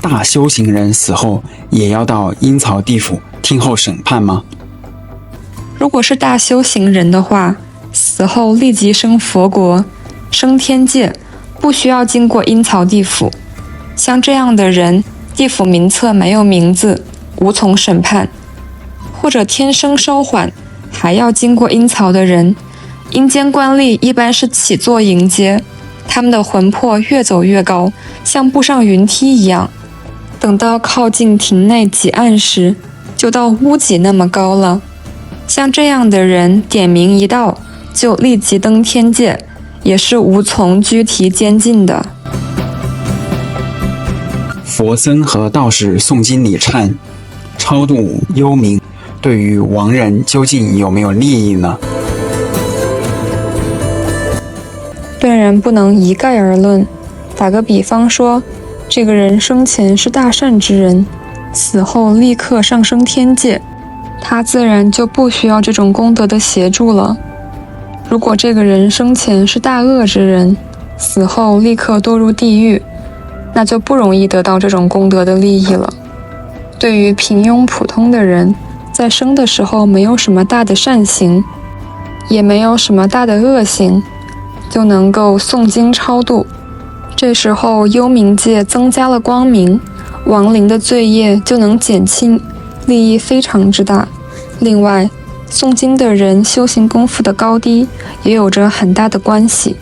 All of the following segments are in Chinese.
大修行人死后也要到阴曹地府听候审判吗？如果是大修行人的话，死后立即升佛国，升天界，不需要经过阴曹地府。像这样的人，地府名册没有名字，无从审判。或者天生稍缓，还要经过阴曹的人，阴间官吏一般是起坐迎接，他们的魂魄越走越高，像步上云梯一样。等到靠近庭内几案时，就到屋脊那么高了。像这样的人，点名一到，就立即登天界，也是无从拘提监禁的。佛僧和道士诵经礼忏，超度幽冥，对于亡人究竟有没有利益呢？断然不能一概而论。打个比方说，这个人生前是大善之人，死后立刻上升天界，他自然就不需要这种功德的协助了。如果这个人生前是大恶之人，死后立刻堕入地狱，那就不容易得到这种功德的利益了。对于平庸普通的人，在生的时候没有什么大的善行，也没有什么大的恶行，就能够诵经超度。这时候幽冥界增加了光明，亡灵的罪业就能减轻，利益非常之大。另外，诵经的人修行功夫的高低也有着很大的关系。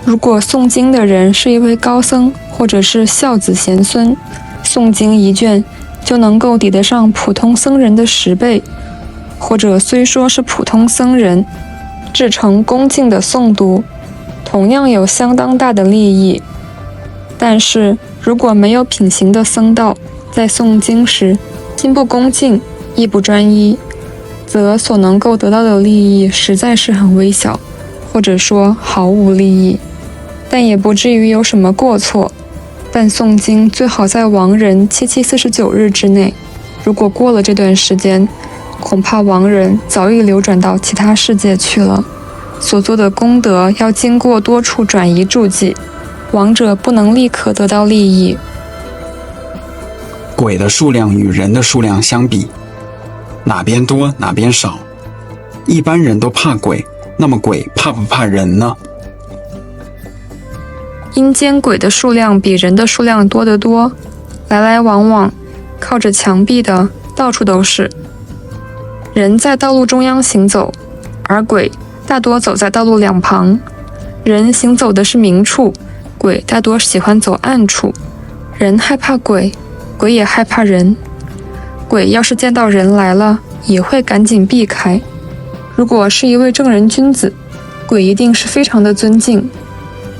如果诵经的人是一位高僧，或者是孝子贤孙，诵经一卷就能够抵得上普通僧人的10倍，或者虽说是普通僧人，至诚恭敬的诵读，同样有相当大的利益。但是如果没有品行的僧道，在诵经时心不恭敬，意不专一，则所能够得到的利益实在是很微小，或者说毫无利益，但也不至于有什么过错。但诵经最好在亡人7749日之内，如果过了这段时间，恐怕亡人早已流转到其他世界去了，所做的功德要经过多处转移注记，亡者不能立刻得到利益。鬼的数量与人的数量相比，哪边多哪边少？一般人都怕鬼，那么鬼怕不怕人呢？阴间鬼的数量比人的数量多得多，来来往往，靠着墙壁的到处都是。人在道路中央行走，而鬼大多走在道路两旁。人行走的是明处，鬼大多喜欢走暗处。人害怕鬼，鬼也害怕人。鬼要是见到人来了，也会赶紧避开。如果是一位正人君子，鬼一定是非常的尊敬。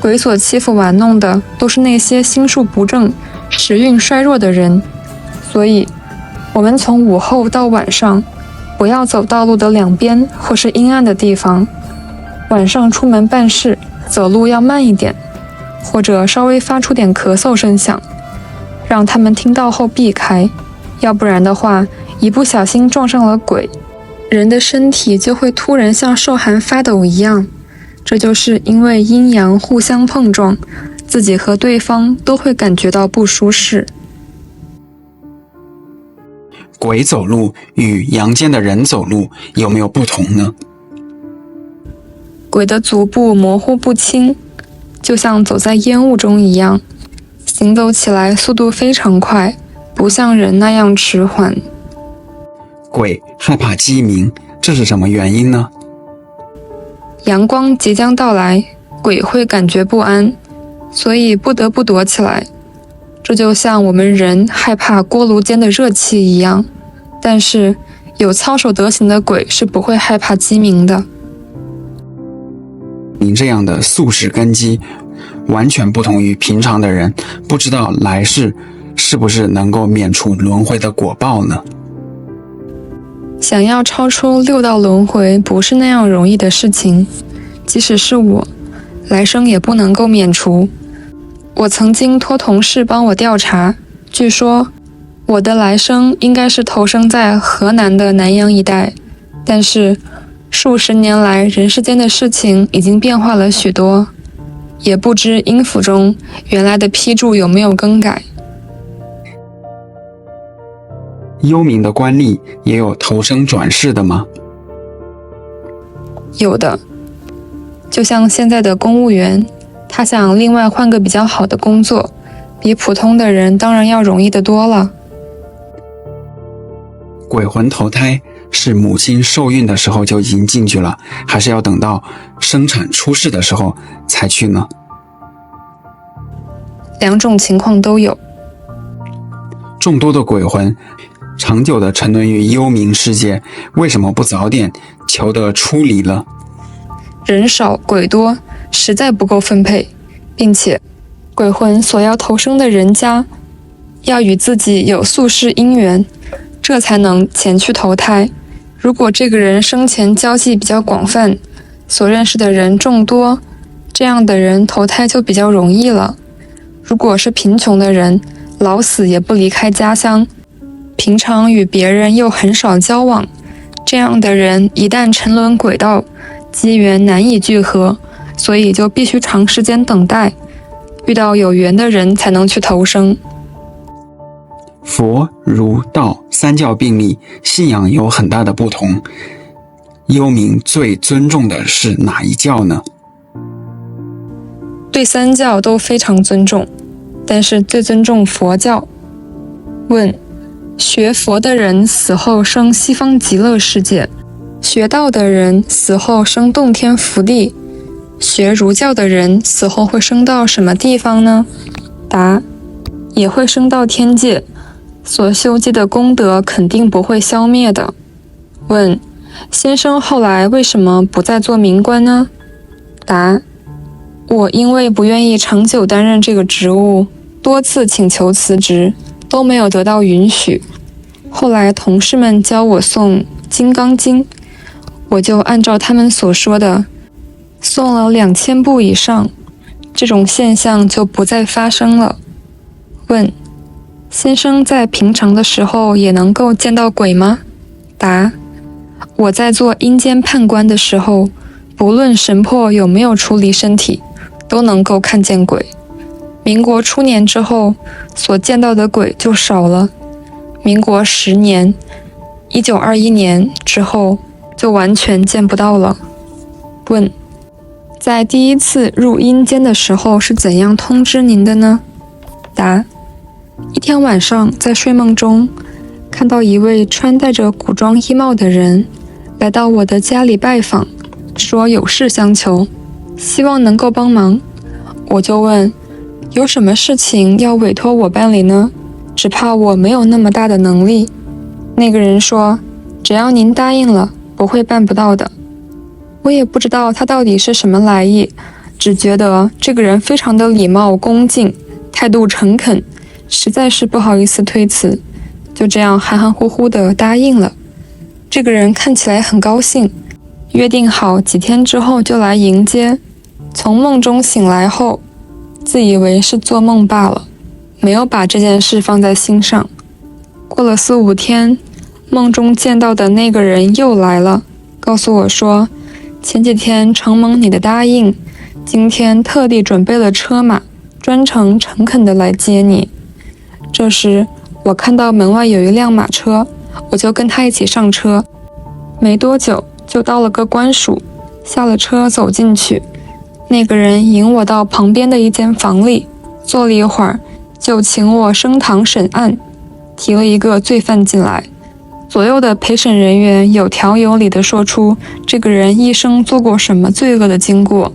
鬼所欺负玩弄的都是那些心术不正、时运衰弱的人，所以我们从午后到晚上，不要走道路的两边或是阴暗的地方。晚上出门办事，走路要慢一点，或者稍微发出点咳嗽声响，让他们听到后避开，要不然的话，一不小心撞上了鬼，人的身体就会突然像受寒发抖一样。这就是因为阴阳互相碰撞，自己和对方都会感觉到不舒适。鬼走路与阳间的人走路有没有不同呢？鬼的足部模糊不清，就像走在烟雾中一样，行走起来速度非常快，不像人那样迟缓。鬼害怕鸡鸣，这是什么原因呢？阳光即将到来，鬼会感觉不安，所以不得不躲起来。这就像我们人害怕锅炉间的热气一样，但是有操守德行的鬼是不会害怕鸡鸣的。您这样的素食根基完全不同于平常的人，不知道来世是不是能够免除轮回的果报呢？想要超出6道轮回不是那样容易的事情，即使是我，来生也不能够免除。我曾经托同事帮我调查，据说我的来生应该是投生在河南的南阳一带，但是数十年来人世间的事情已经变化了许多，也不知阴府中原来的批注有没有更改。幽冥的官吏也有投生转世的吗？有的，就像现在的公务员，他想另外换个比较好的工作，比普通的人当然要容易得多了。鬼魂投胎是母亲受孕的时候就已经进去了，还是要等到生产出世的时候才去呢？两种情况都有。众多的鬼魂长久地沉沦于幽冥世界，为什么不早点求得出离了？人少鬼多，实在不够分配，并且鬼魂所要投生的人家要与自己有宿世姻缘，这才能前去投胎。如果这个人生前交际比较广泛，所认识的人众多，这样的人投胎就比较容易了。如果是贫穷的人，老死也不离开家乡，平常与别人又很少交往，这样的人一旦沉沦鬼道，机缘难以聚合，所以就必须长时间等待，遇到有缘的人才能去投生。佛、儒、道三教并立，信仰有很大的不同。幽冥最尊重的是哪一教呢？对三教都非常尊重，但是最尊重佛教。问：学佛的人死后生西方极乐世界，学道的人死后生洞天福地，学儒教的人死后会升到什么地方呢？答：也会升到天界，所修积的功德肯定不会消灭的。问：先生后来为什么不再做民官呢？答：我因为不愿意长久担任这个职务，多次请求辞职，都没有得到允许。后来同事们教我诵《金刚经》，我就按照他们所说的诵了2000部以上，这种现象就不再发生了。问：先生在平常的时候也能够见到鬼吗？答：我在做阴间判官的时候，不论神魄有没有出离身体，都能够看见鬼。民国初年之后，所见到的鬼就少了。民国10年，1921年之后，就完全见不到了。问：在第一次入阴间的时候是怎样通知您的呢？答：一天晚上在睡梦中，看到一位穿戴着古装衣帽的人来到我的家里拜访，说有事相求，希望能够帮忙。我就问：有什么事情要委托我办理呢？只怕我没有那么大的能力。那个人说：只要您答应了，不会办不到的。我也不知道他到底是什么来意，只觉得这个人非常的礼貌恭敬，态度诚恳，实在是不好意思推辞，就这样含含糊糊地答应了。这个人看起来很高兴，约定好几天之后就来迎接。从梦中醒来后，自以为是做梦罢了，没有把这件事放在心上。过了4、5天，梦中见到的那个人又来了，告诉我说，前几天承蒙你的答应，今天特地准备了车马，专程诚恳地来接你。这时我看到门外有一辆马车，我就跟他一起上车。没多久就到了个官署，下了车走进去，那个人引我到旁边的一间房里，坐了一会儿，就请我升堂审案，提了一个罪犯进来。左右的陪审人员有条有理地说出这个人一生做过什么罪恶的经过。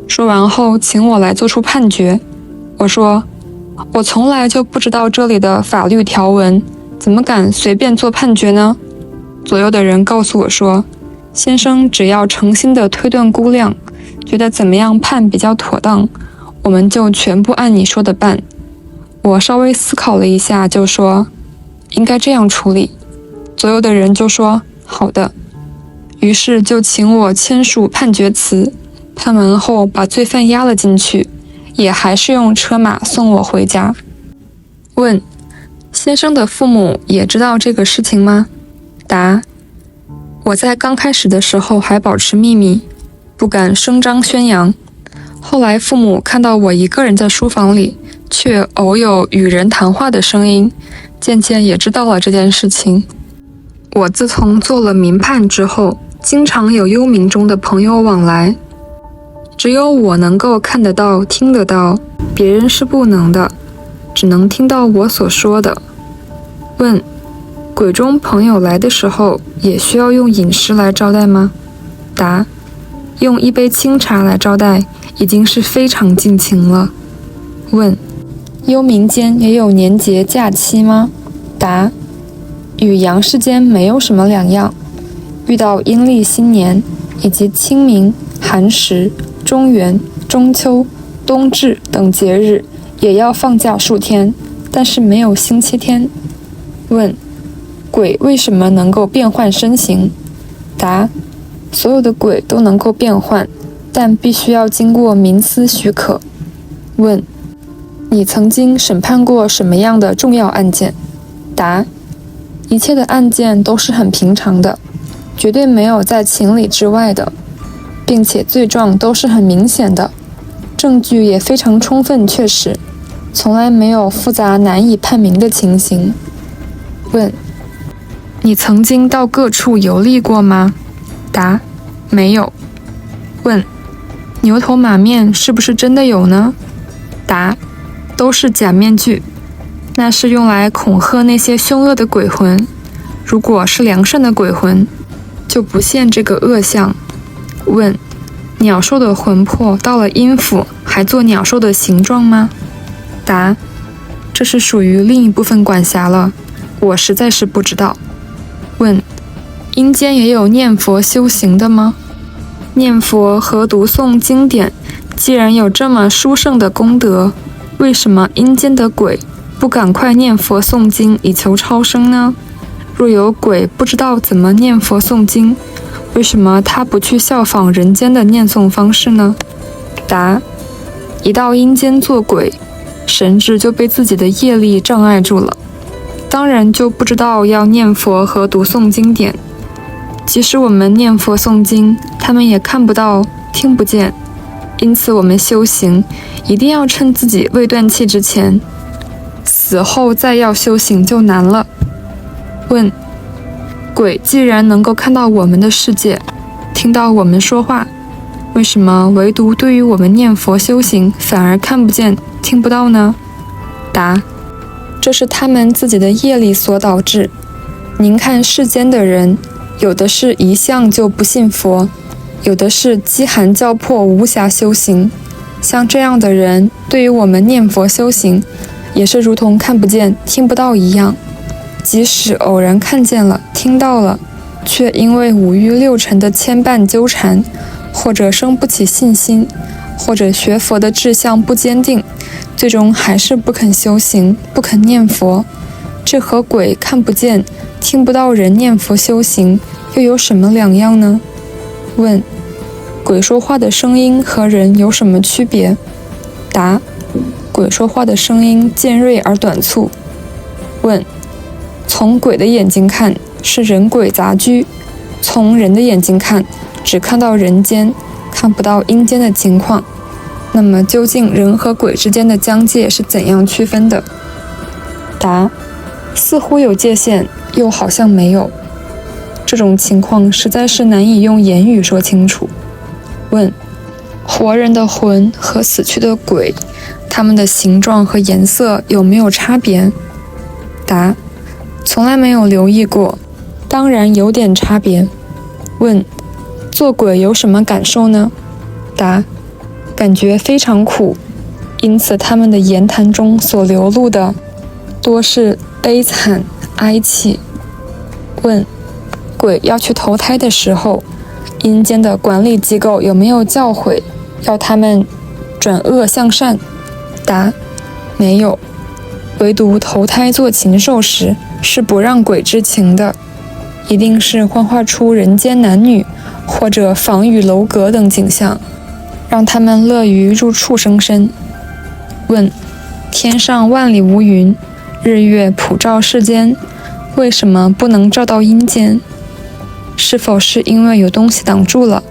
说完后，请我来做出判决。我说，我从来就不知道这里的法律条文，怎么敢随便做判决呢？左右的人告诉我说，先生只要诚心地推断估量，觉得怎么样判比较妥当，我们就全部按你说的办。我稍微思考了一下，就说应该这样处理。左右的人就说好的，于是就请我签署判决词。判完后把罪犯押了进去，也还是用车马送我回家。问：先生的父母也知道这个事情吗？答：我在刚开始的时候还保持秘密，不敢声张宣扬。后来父母看到我一个人在书房里，却偶有与人谈话的声音，渐渐也知道了这件事情。我自从做了民判之后，经常有幽冥中的朋友往来，只有我能够看得到、听得到，别人是不能的，只能听到我所说的。问：鬼中朋友来的时候，也需要用饮食来招待吗？答：用一杯清茶来招待，已经是非常尽情了。问：幽冥间也有年节假期吗？答：与阳世间没有什么两样，遇到阴历新年以及清明、寒食、中元、中秋、冬至等节日，也要放假数天，但是没有星期天。问：鬼为什么能够变换身形？答：所有的鬼都能够变换，但必须要经过冥司许可。问：你曾经审判过什么样的重要案件？答：一切的案件都是很平常的，绝对没有在情理之外的，并且罪状都是很明显的，证据也非常充分确实，从来没有复杂难以判明的情形。问：你曾经到各处游历过吗？答：没有。问：牛头马面是不是真的有呢？答：都是假面具，那是用来恐吓那些凶恶的鬼魂，如果是良善的鬼魂，就不现这个恶相。问：鸟兽的魂魄到了阴府，还做鸟兽的形状吗？答：这是属于另一部分管辖了，我实在是不知道。问：阴间也有念佛修行的吗？念佛和读诵经典，既然有这么殊胜的功德，为什么阴间的鬼不赶快念佛诵经以求超生呢？若有鬼不知道怎么念佛诵经，为什么他不去效仿人间的念诵方式呢？答：一到阴间做鬼，神智就被自己的业力障碍住了，当然就不知道要念佛和读诵经典。即使我们念佛诵经，他们也看不到、听不见，因此我们修行一定要趁自己未断气之前，死后再要修行就难了。问：鬼既然能够看到我们的世界，听到我们说话，为什么唯独对于我们念佛修行反而看不见、听不到呢？答：这是他们自己的业力所导致。您看世间的人，有的是一向就不信佛，有的是饥寒交迫无暇修行。像这样的人，对于我们念佛修行，也是如同看不见、听不到一样。即使偶然看见了、听到了，却因为五欲六尘的牵绊纠缠，或者生不起信心，或者学佛的志向不坚定，最终还是不肯修行，不肯念佛。这和鬼看不见、听不到人念佛修行又有什么两样呢？问：鬼说话的声音和人有什么区别？答：鬼说话的声音尖锐而短促。问：从鬼的眼睛看是人鬼杂居，从人的眼睛看只看到人间，看不到阴间的情况，那么究竟人和鬼之间的疆界是怎样区分的？答：似乎有界限，又好像没有。这种情况实在是难以用言语说清楚。问：活人的魂和死去的鬼，它们的形状和颜色有没有差别？答：从来没有留意过，当然有点差别。问：做鬼有什么感受呢？答：感觉非常苦，因此他们的言谈中所流露的多是悲惨哀泣。问：鬼要去投胎的时候，阴间的管理机构有没有教诲要他们转恶向善？答：没有，唯独投胎做禽兽时是不让鬼知情的，一定是幻化出人间男女或者房宇楼阁等景象，让他们乐于入畜生身。问：天上万里无云，日月普照世间，为什么不能照到阴间？是否是因为有东西挡住了？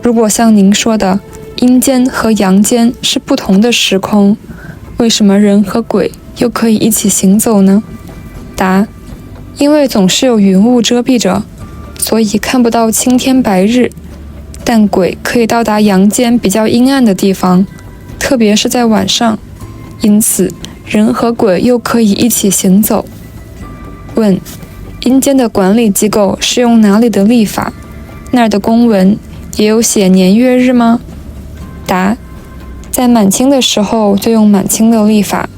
如果像您说的，阴间和阳间是不同的时空，为什么人和鬼又可以一起行走呢？答：因为总是有云雾遮蔽着，所以看不到青天白日。但鬼可以到达阳间比较阴暗的地方，特别是在晚上，因此人和鬼又可以一起行走。问：阴间的管理机构是用哪里的历法？那儿的公文也有写年月日吗？答：在满清的时候就用满清的历法，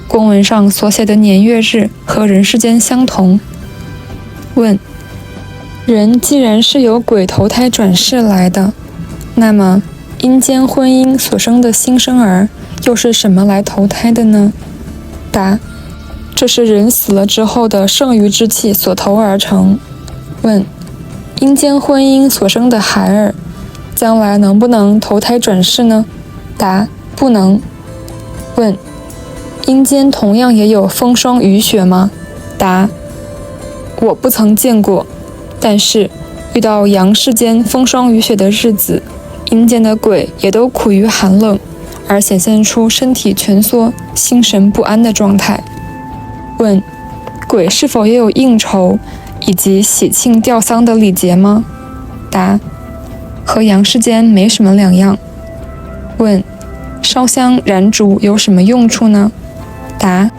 公文上所写的年月日和人世间相同。问：人既然是由鬼投胎转世来的，那么阴间婚姻所生的新生儿又是什么来投胎的呢？答：这是人死了之后的剩余之气所投而成。问：阴间婚姻所生的孩儿，将来能不能投胎转世呢？答：不能。问：阴间同样也有风霜雨雪吗？答：我不曾见过，但是遇到阳世间风霜雨雪的日子，阴间的鬼也都苦于寒冷，而显现出身体蜷缩、心神不安的状态。问：鬼是否也有应酬以及喜庆吊丧的礼节吗？答：和阳世间没什么两样。问：烧香燃烛有什么用处呢？答：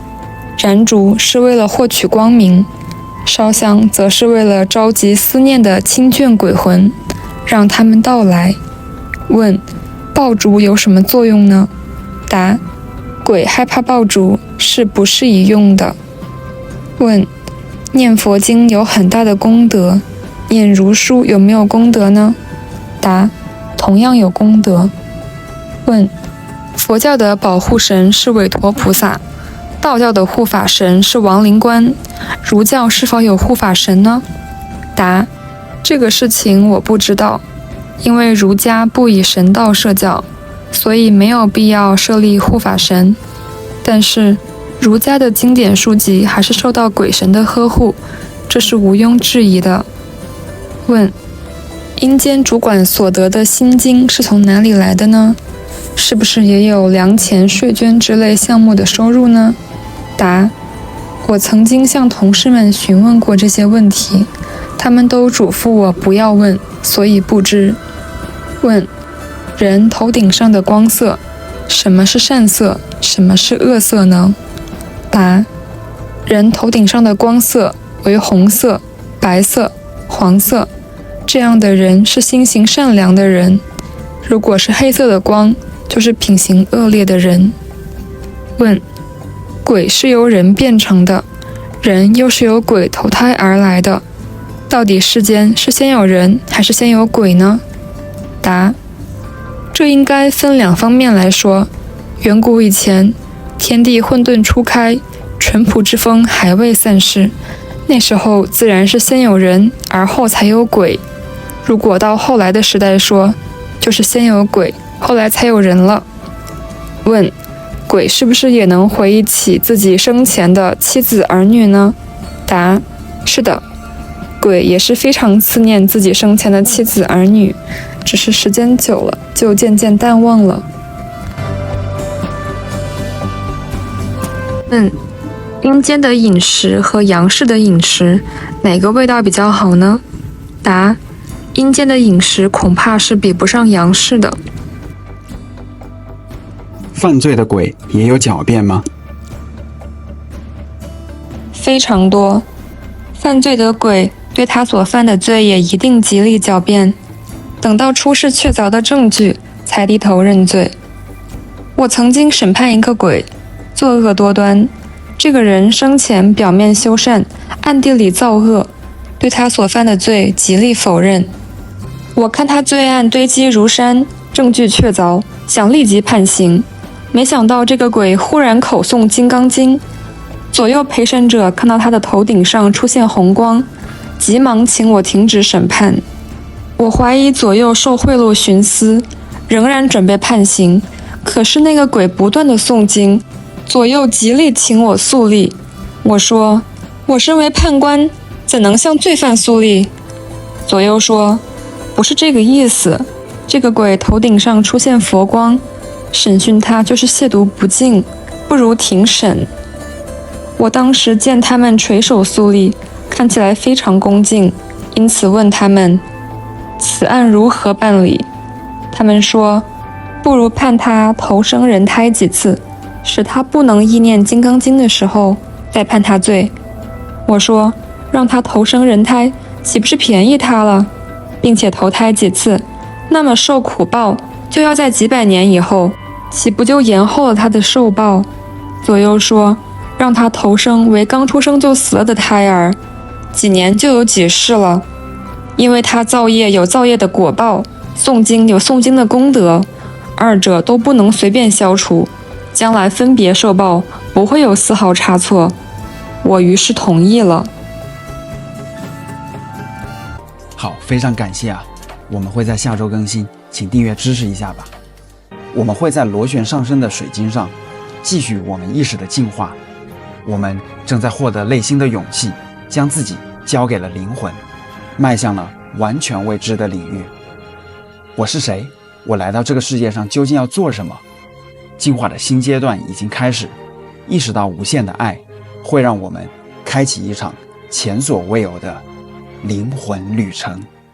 燃烛是为了获取光明，烧香则是为了召集思念的亲眷鬼魂，让他们到来。问：爆竹有什么作用呢？答：鬼害怕爆竹，是不适宜用的。问：念佛经有很大的功德，念如书有没有功德呢？答：同样有功德。问：佛教的保护神是韦陀菩萨，道教的护法神是王灵官，儒教是否有护法神呢？答：这个事情我不知道，因为儒家不以神道设教，所以没有必要设立护法神。但是儒家的经典书籍还是受到鬼神的呵护，这是毋庸置疑的。问：阴间主管所得的薪金是从哪里来的呢？是不是也有粮钱、税捐之类项目的收入呢？答：我曾经向同事们询问过这些问题，他们都嘱咐我不要问，所以不知。问：人头顶上的光色，什么是善色，什么是恶色呢？答：人头顶上的光色为红色、白色、黄色，这样的人是心行善良的人；如果是黑色的光，就是品行恶劣的人。问：鬼是由人变成的，人又是由鬼投胎而来的，到底世间是先有人还是先有鬼呢？答：这应该分两方面来说。远古以前，天地混沌初开，淳朴之风还未散逝，那时候自然是先有人，而后才有鬼。如果到后来的时代说，就是先有鬼，后来才有人了。问：鬼是不是也能回忆起自己生前的妻子儿女呢？答：是的，鬼也是非常思念自己生前的妻子儿女，只是时间久了就渐渐淡忘了。问：阴间的饮食和阳世的饮食，哪个味道比较好呢？答：阴间的饮食恐怕是比不上阳世的。犯罪的鬼也有狡辩吗？非常多。犯罪的鬼对他所犯的罪也一定极力狡辩，等到出示确凿的证据，才低头认罪。我曾经审判一个鬼，作恶多端，这个人生前表面修善，暗地里造恶，对他所犯的罪极力否认。我看他罪案堆积如山，证据确凿，想立即判刑，没想到这个鬼忽然口诵《金刚经》，左右陪审者看到他的头顶上出现红光，急忙请我停止审判。我怀疑左右受贿赂徇私，仍然准备判刑，可是那个鬼不断地诵经，左右极力请我肃立。我说：我身为判官，怎能向罪犯肃立？左右说：不是这个意思，这个鬼头顶上出现佛光，审讯他就是亵渎不敬，不如庭审。我当时见他们垂手肃立，看起来非常恭敬，因此问他们此案如何办理。他们说，不如判他投生人胎几次，使他不能意念金刚经的时候再判他罪。我说，让他投生人胎岂不是便宜他了，并且投胎几次，那么受苦报就要在几百年以后，岂不就延后了他的受报？左右说，让他投生为刚出生就死了的胎儿，几年就有几世了，因为他造业有造业的果报，诵经有诵经的功德，二者都不能随便消除，将来分别受报，不会有丝毫差错。我于是同意了。好，非常感谢啊！我们会在下周更新，请订阅支持一下吧。我们会在螺旋上升的水晶上继续我们意识的进化。我们正在获得内心的勇气，将自己交给了灵魂，迈向了完全未知的领域。我是谁？我来到这个世界上究竟要做什么？进化的新阶段已经开始，意识到无限的爱会让我们开启一场前所未有的灵魂旅程。